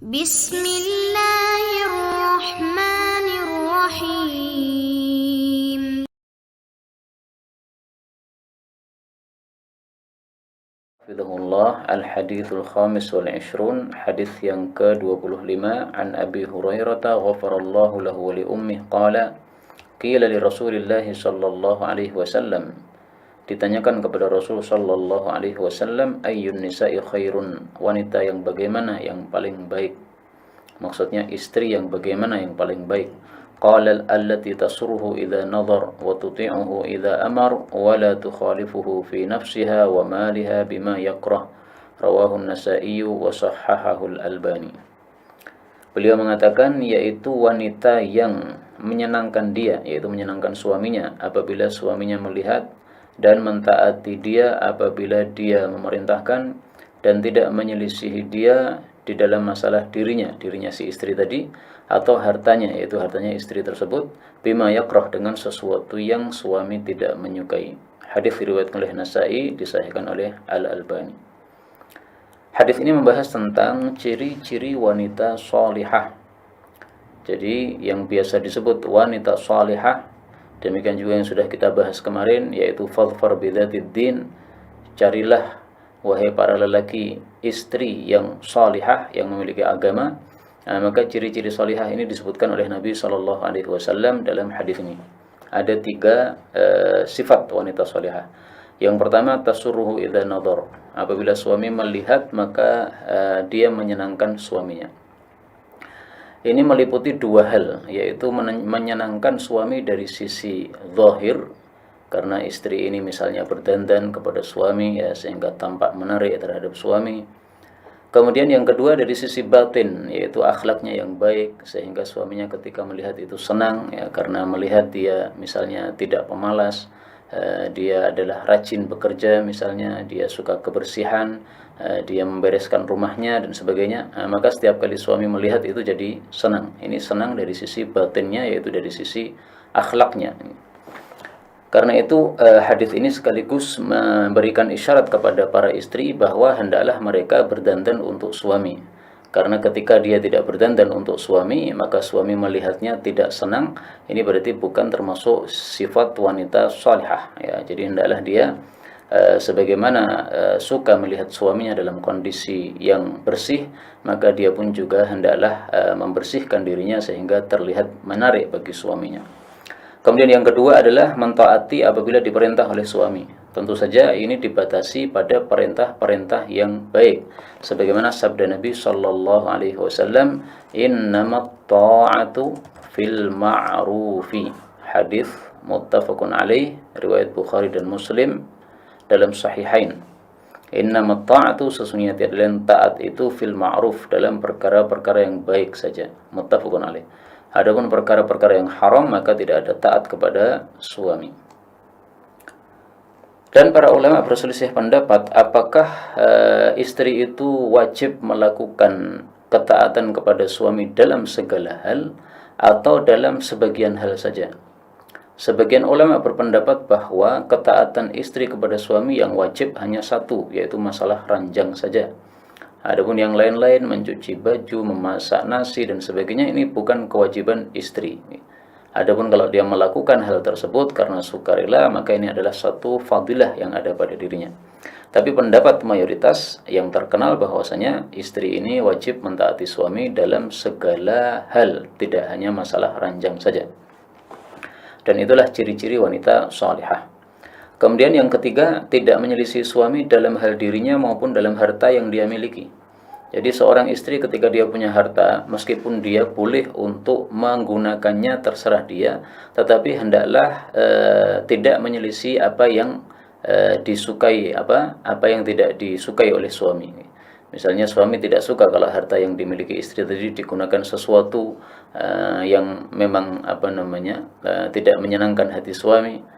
Bismillahirrahmanirrahim. Hafizahullah, al-hadithul khamis wal ishrun, hadis yang ke-25 an Abi Hurairah ghafarallahu lahu wa li ummih qala qila li Rasulillah sallallahu alaihi wasallam, ditanyakan kepada Rasul sallallahu alaihi wasallam, ayyun nisa'i khairun, wanita yang bagaimana yang paling baik, maksudnya istri yang bagaimana yang paling baik. Qala allati tasurruhu idza nadhar wa tuti'uhu idza amar wa la tukhalifuhu fi nafsiha wa maliha bima yakrah. Rawahu an-Nasa'i wa sahhahahu al-Albani. Beliau mengatakan, yaitu wanita yang menyenangkan dia, yaitu menyenangkan suaminya apabila suaminya melihat, dan mentaati dia apabila dia memerintahkan, dan tidak menyelisihi dia di dalam masalah dirinya si istri tadi, atau hartanya, yaitu hartanya istri tersebut, bima yakrah, dengan sesuatu yang suami tidak menyukai. Hadis diriwayatkan oleh Nasa'i, disahihkan oleh Al-Albani. Hadis ini membahas tentang ciri-ciri wanita salihah. Jadi yang biasa disebut wanita salihah, demikian juga yang sudah kita bahas kemarin, yaitu fadfar bidzatid din, carilah wahai para lelaki istri yang salihah, yang memiliki agama. Maka ciri-ciri salihah ini disebutkan oleh Nabi sallallahu alaihi wasallam dalam hadis ini. Ada 3 sifat wanita salihah. Yang pertama, tasurruhu idza nadhar, apabila suami melihat maka dia menyenangkan suaminya. Ini meliputi 2 hal, yaitu menyenangkan suami dari sisi zahir, karena istri ini misalnya berdandan kepada suami, ya, sehingga tampak menarik terhadap suami. Kemudian yang kedua dari sisi batin, yaitu akhlaknya yang baik, sehingga suaminya ketika melihat itu senang, ya, karena melihat dia misalnya tidak pemalas, dia adalah rajin bekerja, misalnya dia suka kebersihan, dia membereskan rumahnya dan sebagainya, maka setiap kali suami melihat itu jadi senang. Ini senang dari sisi batinnya, yaitu dari sisi akhlaknya. Karena itu hadis ini sekaligus memberikan isyarat kepada para istri bahwa hendaklah mereka berdandan untuk suami. Karena ketika dia tidak berdandan untuk suami, maka suami melihatnya tidak senang. Ini berarti bukan termasuk sifat wanita salihah, ya. Jadi hendaklah dia sebagaimana suka melihat suaminya dalam kondisi yang bersih, maka dia pun juga hendaklah membersihkan dirinya sehingga terlihat menarik bagi suaminya. Kemudian yang kedua adalah mentaati apabila diperintah oleh suami. Tentu saja ini dibatasi pada perintah-perintah yang baik. Sebagaimana sabda Nabi sallallahu alaihi wasallam, "Innamat ta'atu fil ma'rufi." Hadis muttafaqun alaih, riwayat Bukhari dan Muslim dalam sahihain. Innamat ta'atu, sesungguhnya tiada lain taat itu fil ma'ruf, dalam perkara-perkara yang baik saja. Muttafaqun alaih. Adapun perkara-perkara yang haram, maka tidak ada taat kepada suami. Dan para ulama berselisih pendapat, apakah istri itu wajib melakukan ketaatan kepada suami dalam segala hal atau dalam sebagian hal saja. Sebagian ulama berpendapat bahwa ketaatan istri kepada suami yang wajib hanya satu, yaitu masalah ranjang saja. Adapun yang lain-lain, mencuci baju, memasak nasi dan sebagainya, ini bukan kewajiban istri. Adapun kalau dia melakukan hal tersebut karena sukarela, maka ini adalah satu fadilah yang ada pada dirinya. Tapi pendapat mayoritas yang terkenal bahwasanya istri ini wajib mentaati suami dalam segala hal, tidak hanya masalah ranjang saja. Dan itulah ciri-ciri wanita salihah. Kemudian yang ketiga, tidak menyelisih suami dalam hal dirinya maupun dalam harta yang dia miliki. Jadi seorang istri ketika dia punya harta, meskipun dia boleh untuk menggunakannya, terserah dia, tetapi hendaklah tidak menyelisih apa yang disukai, apa yang tidak disukai oleh suami. Misalnya suami tidak suka kalau harta yang dimiliki istri tadi digunakan sesuatu yang memang tidak menyenangkan hati suami.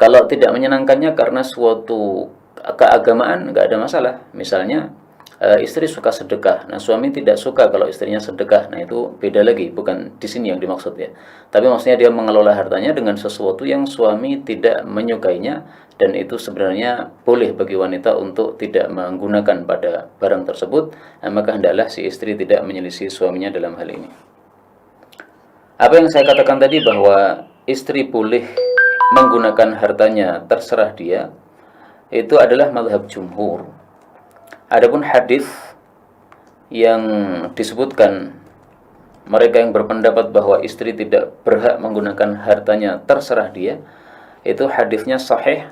Kalau tidak menyenangkannya karena suatu keagamaan, nggak ada masalah. Misalnya istri suka sedekah, nah suami tidak suka kalau istrinya sedekah, nah itu beda lagi, bukan di sini yang dimaksud, ya. Tapi maksudnya dia mengelola hartanya dengan sesuatu yang suami tidak menyukainya, dan itu sebenarnya boleh bagi wanita untuk tidak menggunakan pada barang tersebut, maka hendaklah si istri tidak menyelisih suaminya dalam hal ini. Apa yang saya katakan tadi bahwa istri boleh menggunakan hartanya terserah dia, itu adalah mazhab jumhur. Adapun hadis yang disebutkan mereka yang berpendapat bahwa istri tidak berhak menggunakan hartanya terserah dia, itu hadisnya sahih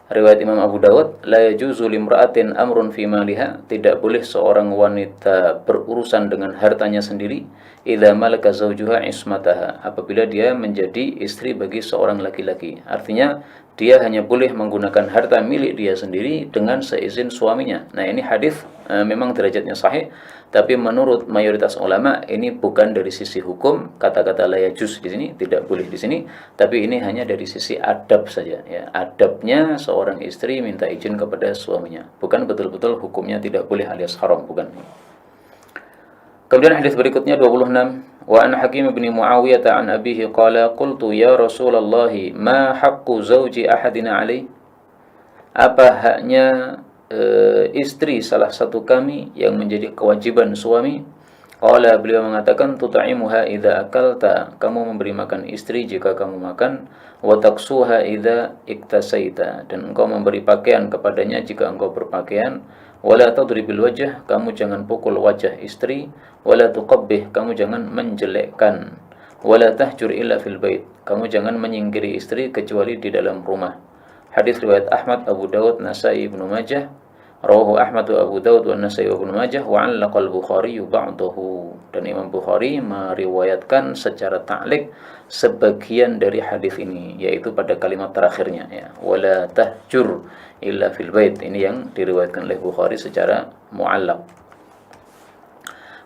riwayat Imam Abu Dawud, la yajuzu limra'atin amrun fi maliha, tidak boleh seorang wanita berurusan dengan hartanya sendiri, idza malaka zawjuha ismataha, apabila dia menjadi istri bagi seorang laki-laki. Artinya dia hanya boleh menggunakan harta milik dia sendiri dengan seizin suaminya. Nah, ini hadis memang derajatnya sahih, tapi menurut mayoritas ulama ini bukan dari sisi hukum, kata-kata la yajuz di sini tidak boleh di sini, tapi ini hanya dari sisi adab saja ya. Adabnya seorang istri minta izin kepada suaminya, bukan betul-betul hukumnya tidak boleh alias haram, bukan. Kemudian hadis berikutnya 26, wa an Hakim bin Muawiyah an abihi qala qultu ya Rasulullah ma haqqu zawji ahadina alaih, apa haknya istri salah satu kami yang menjadi kewajiban suami? Qala, beliau mengatakan, tut'imuha idza akalta, kamu memberi makan istri jika kamu makan, wa taksuha idza iktasaita, dan engkau memberi pakaian kepadanya jika engkau berpakaian, wala tadribil wajh, kamu jangan pukul wajah istri, wala tuqabbih, kamu jangan menjelekkan, wala tahjur illa fil bait, kamu jangan menyingkiri istri kecuali di dalam rumah. Hadis riwayat Ahmad, Abu Dawud, Nasai, Ibnu Majah. Rawahu Ahmad wa Abu Dawud wa Nasai wa Ibnu Majah wa 'allaqal Bukhari ba'dahu. Dan Imam Bukhari meriwayatkan secara ta'liq sebagian dari hadis ini, yaitu pada kalimat terakhirnya ya, wala tahjur illa fil bait. Ini yang diriwayatkan oleh Bukhari secara mu'allaq.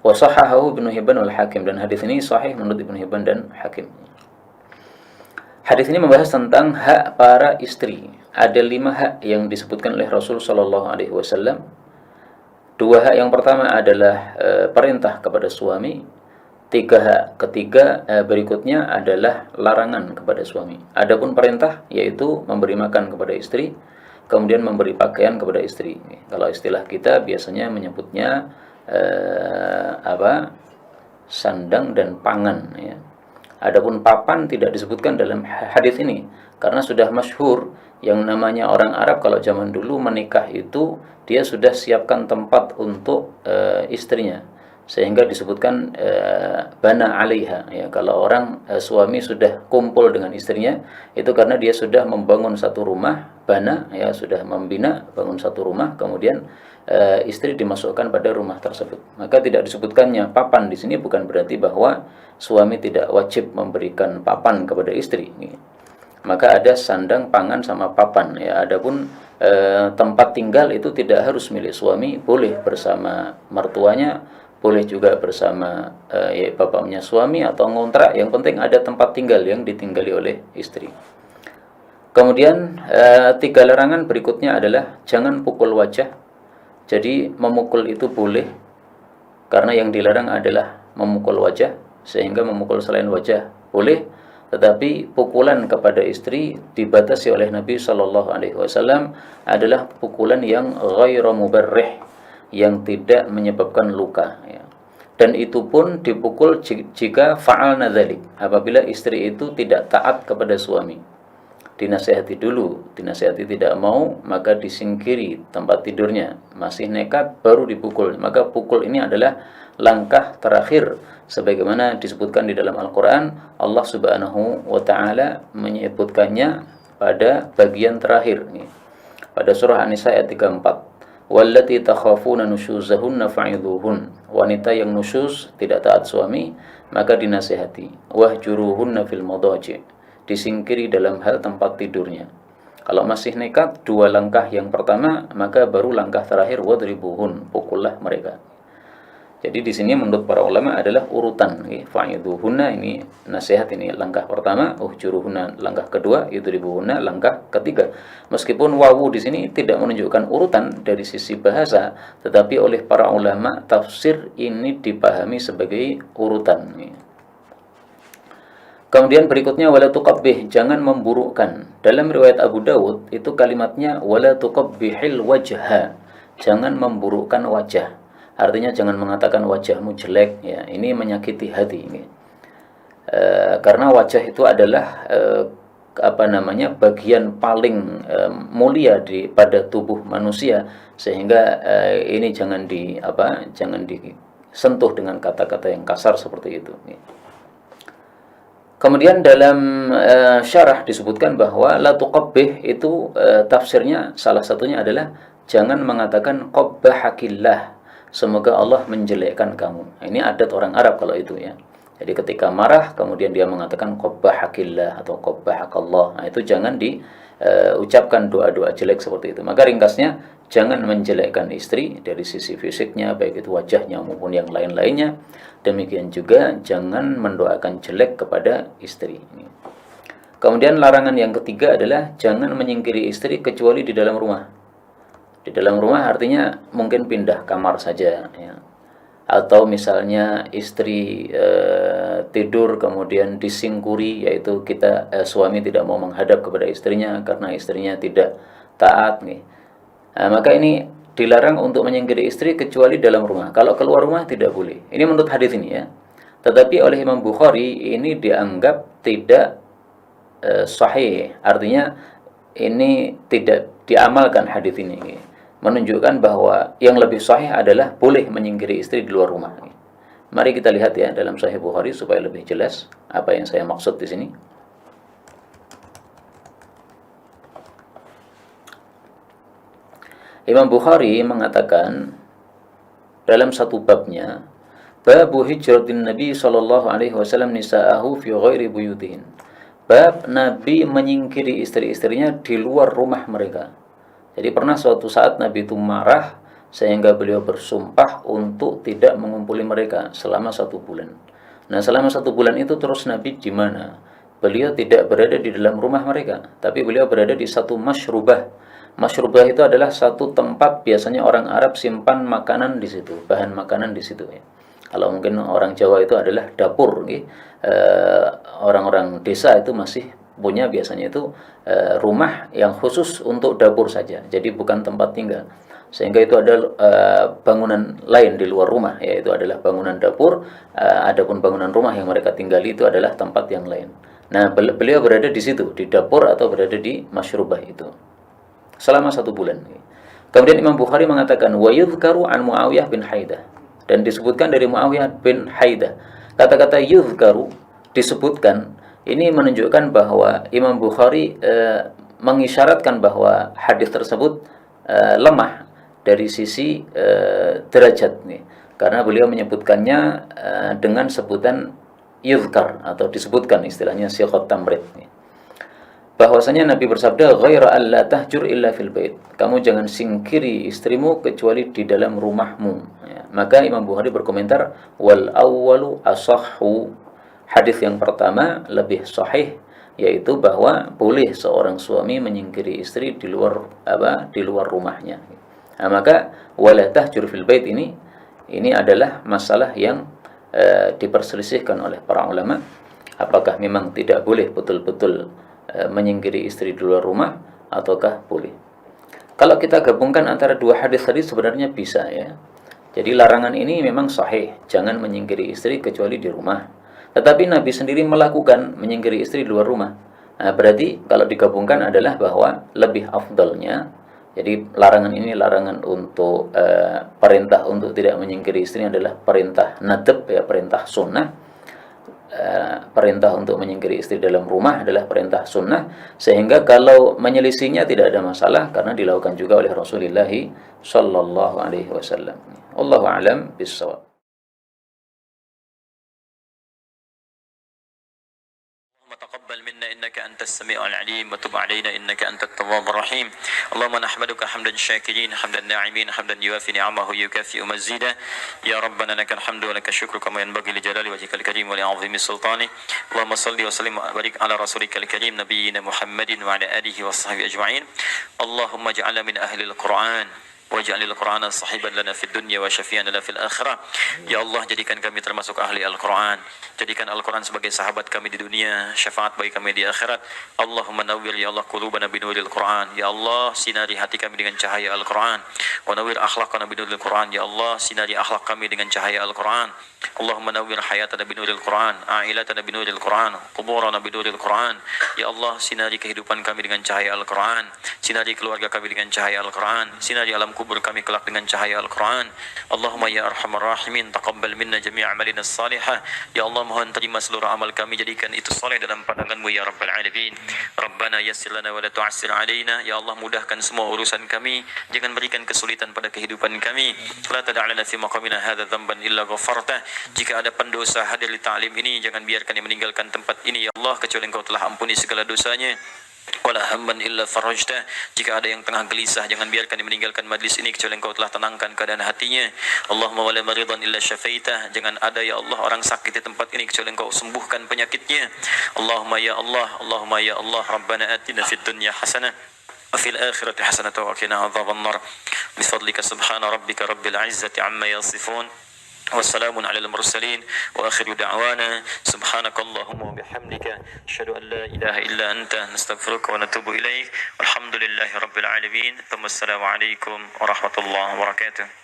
Wa sahahahu Ibnu Hibban wal Hakim, dan hadis ini sahih menurut Ibnu Hibban dan Hakim. Hadis ini membahas tentang hak para istri. Ada 5 hak yang disebutkan oleh Rasul Shallallahu Alaihi Wasallam. 2 hak yang pertama adalah perintah kepada suami. 3 hak ketiga berikutnya adalah larangan kepada suami. Adapun perintah yaitu memberi makan kepada istri, kemudian memberi pakaian kepada istri. Kalau istilah kita biasanya menyebutnya sandang dan pangan ya. Adapun papan tidak disebutkan dalam hadis ini karena sudah masyhur yang namanya orang Arab kalau zaman dulu menikah itu dia sudah siapkan tempat untuk istrinya, sehingga disebutkan bana 'alaiha ya. Kalau orang suami sudah kumpul dengan istrinya itu karena dia sudah membangun satu rumah, bana ya, sudah membina bangun satu rumah, kemudian istri dimasukkan pada rumah tersebut. Maka tidak disebutkannya papan di sini bukan berarti bahwa suami tidak wajib memberikan papan kepada istri. Maka ada sandang, pangan sama papan ya. Adapun tempat tinggal itu tidak harus milik suami, boleh bersama mertuanya, boleh juga bersama bapaknya suami atau ngontrak, yang penting ada tempat tinggal yang ditinggali oleh istri. Kemudian 3 larangan berikutnya adalah jangan pukul wajah. Jadi memukul itu boleh karena yang dilarang adalah memukul wajah, sehingga memukul selain wajah boleh, tetapi pukulan kepada istri dibatasi oleh Nabi Shallallahu Alaihi Wasallam adalah pukulan yang ghairu mubarrih, yang tidak menyebabkan luka ya. Dan itu pun dipukul jika fa'alna dzalik, apabila istri itu tidak taat kepada suami. Dinasihati dulu, dinasihati tidak mau, maka disingkiri tempat tidurnya, masih nekat baru dipukul. Maka pukul ini adalah langkah terakhir, sebagaimana disebutkan di dalam Al-Quran. Allah Subhanahu wa Ta'ala menyebutkannya pada bagian terakhir pada surah An-Nisa ayat 34. Wallati takhafuna nusyuzahunna fa'idhuhun, wanita yang nusyuz tidak taat suami maka dinasihati. Wahjuruhunna fil madaji', disingkiri dalam hal tempat tidurnya. Kalau masih nekat 2 langkah yang pertama, maka baru langkah terakhir wadribuhun, pukullah mereka. Jadi di sini menurut para ulama adalah urutan. Fa'idhuhunna ini nasihat, ini langkah pertama, uhjuruhunna langkah kedua, yudribuhunna langkah ketiga. Meskipun wawu di sini tidak menunjukkan urutan dari sisi bahasa, tetapi oleh para ulama tafsir ini dipahami sebagai urutan. Kemudian berikutnya wala tuqabbih, jangan memburukkan. Dalam riwayat Abu Dawud itu kalimatnya wala tuqabbihil wajha, jangan memburukkan wajah. Artinya jangan mengatakan wajahmu jelek, ya. Ini menyakiti hati ini. Karena wajah itu adalah bagian paling mulia pada tubuh manusia, sehingga ini jangan disentuh dengan kata-kata yang kasar seperti itu. Kemudian dalam syarah disebutkan bahwa la tuqabbih itu tafsirnya salah satunya adalah jangan mengatakan qabbahakillah, semoga Allah menjelekkan kamu. Ini adat orang Arab kalau itu, ya. Jadi ketika marah kemudian dia mengatakan qabbahakillah atau qabbahakallah. Nah, itu jangan diucapkan doa-doa jelek seperti itu. Maka ringkasnya, jangan menjelekkan istri dari sisi fisiknya, baik itu wajahnya maupun yang lain-lainnya. Demikian juga jangan mendoakan jelek kepada istri. Kemudian larangan yang ketiga adalah jangan menyingkiri istri kecuali di dalam rumah. Di dalam rumah artinya mungkin pindah kamar saja, ya. Atau misalnya istri tidur kemudian disingkuri, yaitu suami tidak mau menghadap kepada istrinya karena istrinya tidak taat, nih. Nah, maka ini dilarang untuk menyingkiri istri kecuali dalam rumah. Kalau keluar rumah tidak boleh. Ini menurut hadis ini, ya. Tetapi oleh Imam Bukhari ini dianggap tidak sahih. Artinya ini tidak diamalkan hadis ini. Menunjukkan bahwa yang lebih sahih adalah boleh menyingkiri istri di luar rumah. Mari kita lihat, ya, dalam Sahih Bukhari supaya lebih jelas apa yang saya maksud di sini. Imam Bukhari mengatakan dalam satu babnya, babu hijratin Nabi sallallahu alaihi wasallam nisa'ahu fi ghairi buyutihin. Bab Nabi menyingkiri istri-istrinya di luar rumah mereka. Jadi pernah suatu saat Nabi itu marah sehingga beliau bersumpah untuk tidak mengumpuli mereka selama 1 bulan. Nah, selama 1 bulan itu terus Nabi di mana? Beliau tidak berada di dalam rumah mereka, tapi beliau berada di satu masyrubah. Masyrubah itu adalah satu tempat biasanya orang Arab simpan makanan di situ, bahan makanan di situ, ya. Kalau mungkin orang Jawa itu adalah dapur, orang-orang desa itu masih punya biasanya itu rumah yang khusus untuk dapur saja, jadi bukan tempat tinggal. Sehingga itu ada bangunan lain di luar rumah, yaitu adalah bangunan dapur. Adapun bangunan rumah yang mereka tinggali itu adalah tempat yang lain. Nah, beliau berada di situ, di dapur atau berada di masyrubah itu selama 1 bulan. Kemudian Imam Bukhari mengatakan wa yuzkaru an Muawiyah bin Haidah, dan disebutkan dari Muawiyah bin Haidah. Kata-kata yuzkaru, disebutkan, ini menunjukkan bahwa Imam Bukhari mengisyaratkan bahwa hadis tersebut lemah dari sisi derajat, nih. Karena beliau menyebutkannya dengan sebutan yuzkar, atau disebutkan istilahnya siqat tamrid, nih. Bahwasanya Nabi bersabda, ghaira alla tahjur illa fil bait. Kamu jangan singkiri istrimu kecuali di dalam rumahmu, ya. Maka Imam Bukhari berkomentar, wal awwalu asahhu. Hadis yang pertama lebih sahih, yaitu bahwa boleh seorang suami menyingkiri istri di luar rumahnya. Nah, maka wala tahjur fil bait ini adalah masalah yang diperselisihkan oleh para ulama. Apakah memang tidak boleh betul-betul menyingkiri istri di luar rumah, ataukah boleh? Kalau kita gabungkan antara dua hadis tadi sebenarnya bisa, ya. Jadi larangan ini memang sahih, jangan menyingkiri istri kecuali di rumah. Tetapi Nabi sendiri melakukan menyingkiri istri di luar rumah. Nah, berarti kalau digabungkan adalah bahwa lebih afdalnya, jadi larangan ini larangan untuk perintah untuk tidak menyingkiri istri adalah perintah nadab, ya, perintah sunnah. Perintah untuk menyingkiri istri dalam rumah adalah perintah sunnah, sehingga kalau menyelisihinya tidak ada masalah karena dilakukan juga oleh Rasulullah sallallahu alaihi wasallam. Wallahu a'lam bishawab. تقبل منا إنك أنت السميع العليم وتب علينا إنك أنت التواب الرحيم اللهم نحمدك حمدا شاكرين حمدا ناعمين حمدا يوافي نعمه يكافئ مزيدا يا ربنا لك الحمد ولك الشكر كما ينبغي لجلال وجهك الكريم ولعظيم سلطانه اللهم صل وسلم وبارك على رسولك الكريم نبينا محمد وعلى آله وصحبه أجمعين اللهم اجعلنا من أهل القرآن waj'alil Qur'ana sahiban lana fid dunya wa syafi'an lana fil akhirah. Ya Allah, jadikan kami termasuk ahli Al-Qur'an. Jadikan Al-Qur'an sebagai sahabat kami di dunia, syafaat bagi kami di akhirat. Allahumma nawwir ya Allah qulubana binuril Qur'an. Ya Allah, sinari hati kami dengan cahaya Al-Qur'an. Wa nawwir akhlaqana binuril Qur'an. Ya Allah, sinari akhlak kami dengan cahaya Al-Qur'an. Allahumma nawwir hayatana binuril Qur'an, a'ilatana binuril Qur'an, quburana binuril Qur'an. Ya Allah, sinari kehidupan kami dengan cahaya Al-Qur'an. Sinari keluarga kami dengan cahaya Al-Qur'an. Sinari alam kubur kami kelak dengan cahaya Al-Qur'an. Allahumma ya arhamar rahimin, taqabbal minna jami' amalina salihah. Ya Allah, mohon terima seluruh amal kami, jadikan itu saleh dalam pandangan-Mu ya rabbal alamin. Rabbana yassir lana wa la tu'assir alaina. Ya Allah, mudahkan semua urusan kami, jangan berikan kesulitan pada kehidupan kami. La tad'alna fi maqamina hadza dhanban illa ghafartah. Jika ada pendosa hadir di ta'lim ini, jangan biarkan dia meninggalkan tempat ini ya Allah, kecuali Engkau telah ampuni segala dosanya. Wala hamman illa farajtah. Jika ada yang tengah gelisah, jangan biarkan dia meninggalkan majlis ini, kecuali Engkau telah tenangkan keadaan hatinya. Allahumma wala maridan illa syafaitah. Jangan ada ya Allah orang sakit di tempat ini, kecuali Engkau sembuhkan penyakitnya. Allahumma ya Allah, Allahumma ya Allah, Rabbana atina fid dunya hasanah wa fil akhirati hasanah wa qina adzabannar. Bifadlika subhana rabbika rabbil izzati amma yasifun. والسلام على المرسلين وآخر دعوانا سبحانك اللهم وبحمدك أشهد أن لا إله إلا أنت نستغفرك ونتوب إليك والحمد لله رب العالمين ثم السلام عليكم ورحمة الله وبركاته.